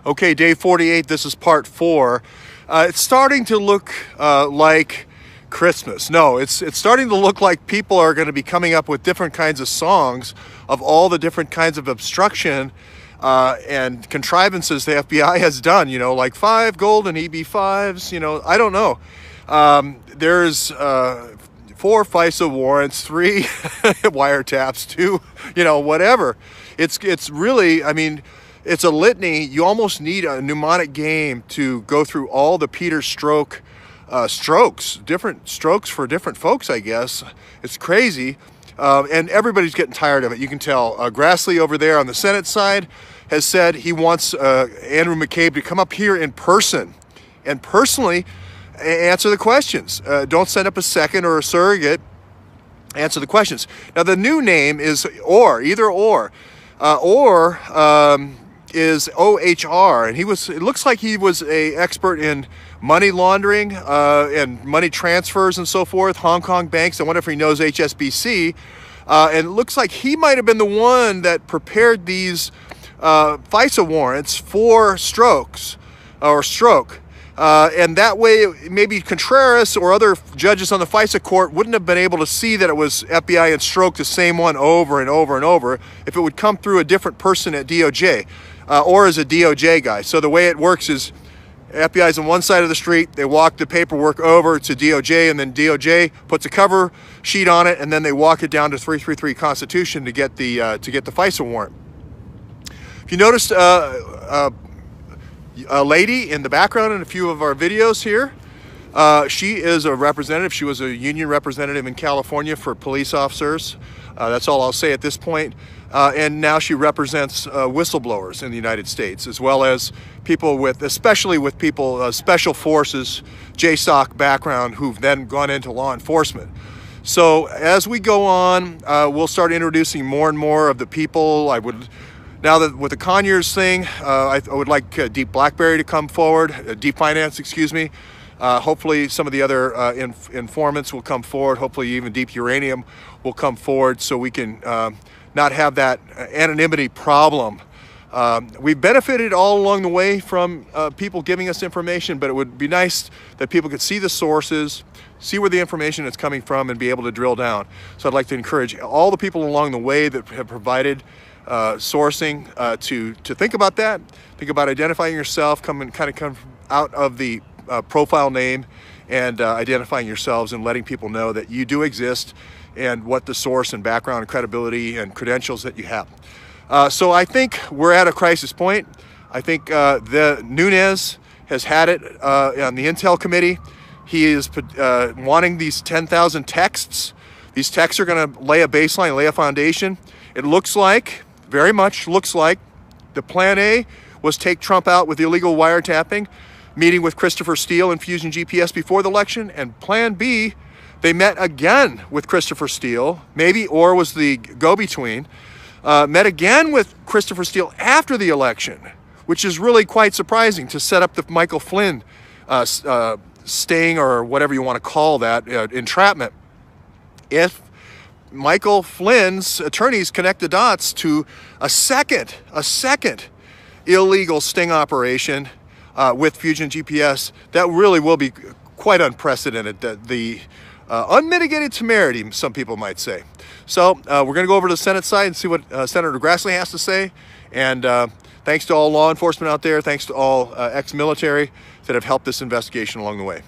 Okay, day 48, this is part 4. It's starting to look like Christmas. No, it's starting to look like people are going to be coming up with different kinds of songs of all the different kinds of obstruction and contrivances the FBI has done, you know, like 5 golden EB5s, you know, I don't know. There's 4 FISA warrants, 3 wiretaps, 2, you know, whatever. It's really, I mean, it's a litany. You almost need a mnemonic game to go through all the Peter Stroke strokes, different strokes for different folks, I guess. It's crazy. And everybody's getting tired of it. You can tell. Grassley over there on the Senate side has said he wants Andrew McCabe to come up here in person and personally answer the questions. Don't send up a second or a surrogate. Answer the questions. Now, the new name is either or is OHR, and it looks like he was an expert in money laundering and money transfers and so forth, Hong Kong banks. I wonder if he knows HSBC. And it looks like he might have been the one that prepared these FISA warrants for stroke. And that way, maybe Contreras or other judges on the FISA court wouldn't have been able to see that it was FBI and Stroke, the same one over and over and over, if it would come through a different person at DOJ or as a DOJ guy. So the way it works is FBI's on one side of the street, they walk the paperwork over to DOJ, and then DOJ puts a cover sheet on it, and then they walk it down to 333 Constitution to get the FISA warrant. If you noticed, a lady in the background in a few of our videos here. She is a representative. She was a union representative in California for police officers. That's all I'll say at this point. And now she represents whistleblowers in the United States, as well as people especially with people, special forces, JSOC background, who've then gone into law enforcement. So as we go on, we'll start introducing more and more of the people. Now that with the Conyers thing, I would like Deep Blackberry to come forward, Deep Finance, excuse me. Hopefully some of the other informants will come forward. Hopefully even Deep Uranium will come forward so we can not have that anonymity problem. We've benefited all along the way from people giving us information, but it would be nice that people could see the sources, see where the information is coming from, and be able to drill down. So I'd like to encourage all the people along the way that have provided sourcing to think about that. Think about identifying yourself, come out of the profile name and identifying yourselves and letting people know that you do exist and what the source and background and credibility and credentials that you have. So I think we're at a crisis point. I think the Nunes has had it on the Intel Committee. He is wanting these 10,000 texts. These texts are going to lay a baseline, lay a foundation. It looks like, very much looks like, the plan A was take Trump out with illegal wiretapping, meeting with Christopher Steele and Fusion GPS before the election, and plan B, they met again with Christopher Steele, maybe Orr was the go-between, met again with Christopher Steele after the election, which is really quite surprising, to set up the Michael Flynn sting, or whatever you want to call that, entrapment. If Michael Flynn's attorneys connect the dots to a second illegal sting operation with Fusion GPS, that really will be quite unprecedented. The unmitigated temerity, some people might say. So we're going to go over to the Senate side and see what Senator Grassley has to say. And thanks to all law enforcement out there. Thanks to all ex-military that have helped this investigation along the way.